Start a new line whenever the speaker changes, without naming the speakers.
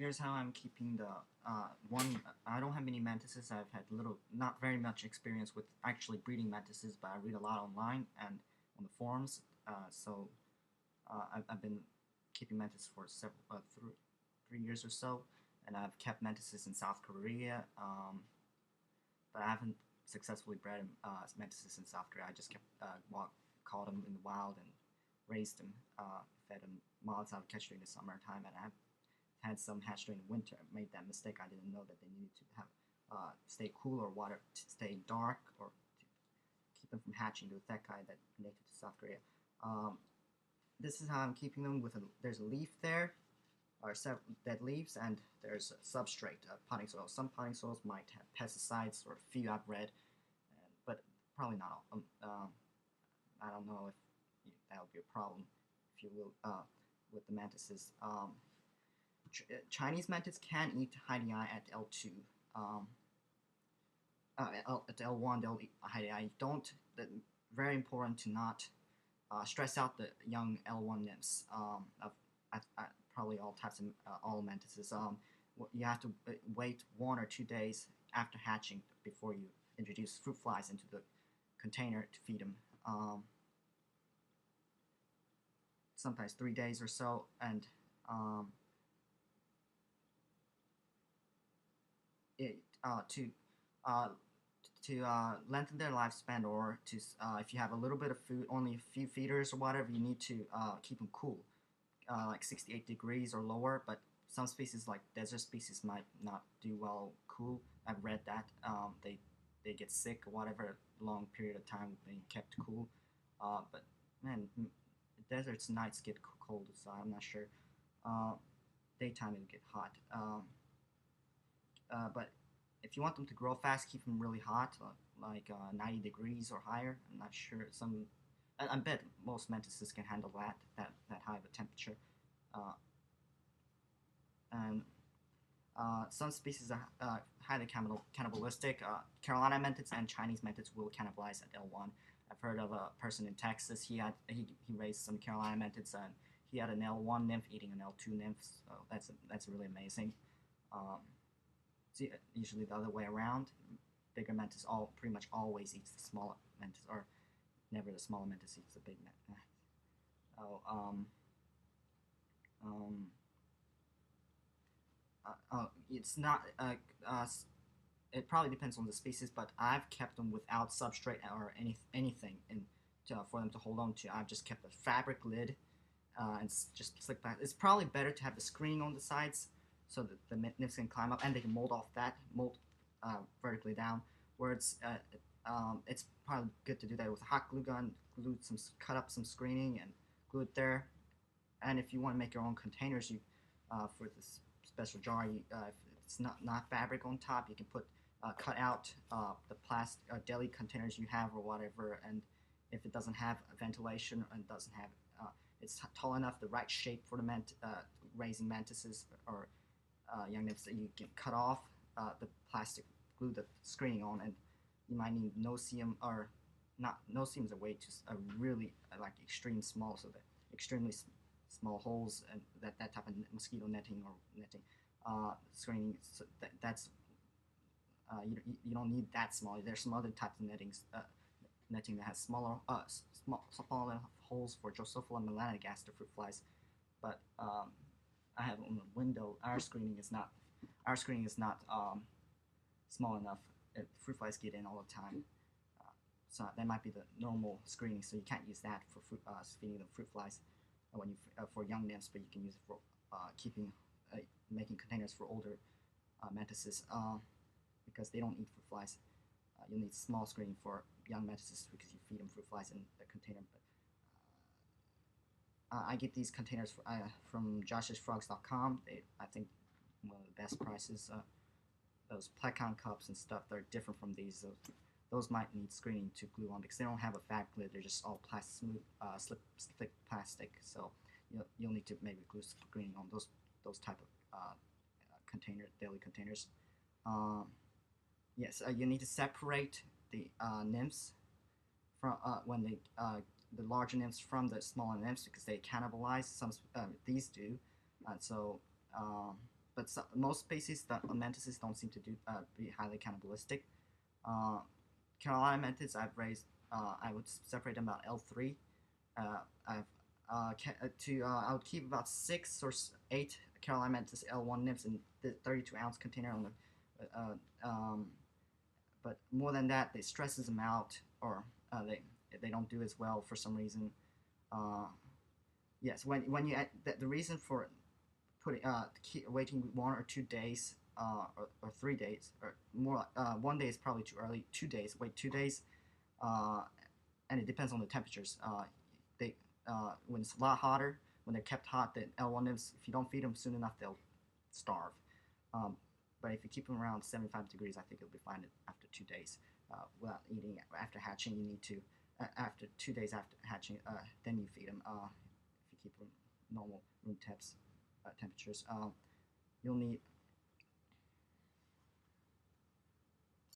Here's how I'm keeping the one. I don't have many mantises. I've had not very much experience with actually breeding mantises, but I read a lot online and on the forums. I've been keeping mantises for several 3 years or so, and I've kept mantises in South Korea, but I haven't successfully bred mantises in South Korea. I just kept caught them in the wild and raised them, fed them moths I would catch during the summertime, and I have had some hatch during the winter. I made that mistake. I didn't know that they needed to have stay cool or water to stay dark or to keep them from hatching to the Thekai that native to South Korea. Um, this is how I'm keeping them. There's a leaf there, or several dead leaves, and there's a substrate, potting soil. Some potting soils might have pesticides, or a few I've read, but probably not all. I don't know if that would be a problem, if you will, with the mantises. Chinese mantis can eat hidey eye at L2. Um, at L1, they'll eat hidey eye. Don't. Very important to not stress out the young L1 nymphs of probably all types of all mantises. You have to wait 1 or 2 days after hatching before you introduce fruit flies into the container to feed them. Sometimes 3 days or so, and to lengthen their lifespan, or to if you have a little bit of food, only a few feeders or whatever, you need to keep them cool, like 68 degrees or lower. But some species, like desert species, might not do well cool. I've read that they get sick or whatever a long period of time being kept cool. But man, deserts nights get cold, so I'm not sure. Uh, Daytime it'll get hot. But if you want them to grow fast, keep them really hot, like 90 degrees or higher. I'm not sure. I bet most mantises can handle that high of a temperature. Uh, and Some species are highly cannibalistic. Carolina mantids and Chinese mantids will cannibalize at L1. I've heard of a person in Texas. He raised some Carolina mantids, and he had an L1 nymph eating an L2 nymph. So that's really amazing. Um, Usually the other way around. Bigger mantis pretty much always eats the smaller mantis, or never the smaller mantis eats the big mantis. Oh, um, it's not. It probably depends on the species, but I've kept them without substrate or anything for them to hold on to. I've just kept a fabric lid and just slick back. It's probably better to have the screening on the sides so that the nymphs can climb up and they can mold vertically down. Where it's probably good to do that with a hot glue gun. Cut up some screening and glue it there. And if you want to make your own containers, for this special jar, if it's not fabric on top, you can cut out the plastic deli containers you have or whatever. And if it doesn't have ventilation and doesn't have it's tall enough, the right shape for the raising mantises or young nymphs, that you can cut off the plastic, glue the screening on, and you might need no-seam, or not no-seam is a way to really like extreme small, so that extremely small holes, and that type of mosquito netting or netting screening. So that's you don't need that small. There's some other types of netting that has smaller holes for Drosophila melanogaster fruit flies, but I have on the window. Our screening is not small enough. Fruit flies get in all the time, so that might be the normal screening. So you can't use that for feeding the fruit flies for young nymphs, but you can use it for making containers for older mantises, because they don't eat fruit flies. You'll need small screening for young mantises because you feed them fruit flies in the container. But I get these containers from joshsfrogs.com. I think one of the best prices. Those Plecon cups and stuff, they're different from these. Those might need screening to glue on because they don't have a fabric lid. They're just all smooth, slick plastic. So you'll need to maybe glue screening on those type of daily containers. Yes, you need to separate the nymphs from the larger nymphs from the smaller nymphs because they cannibalize. These do, and so. but most species, the mantises don't seem to be highly cannibalistic. Uh, Carolina mantises, I would separate them about L3. I've I would keep about 6 or 8 Carolina mantis L1 nymphs in the 32-ounce container on the, but more than that, it stresses them out, or they don't do as well for some reason. Uh, yes, when you the reason for putting waiting 1 or 2 days or 3 days or more. 1 day is probably too early. 2 days, wait 2 days, uh, and it depends on the temperatures. They When it's a lot hotter, when they're kept hot, the L1 nymphs, if you don't feed them soon enough, they'll starve. Um, but if you keep them around 75 degrees, I think it'll be fine after 2 days without eating. After hatching, you need to after 2 days after hatching, then you feed them. If you keep them normal room temperatures, you'll need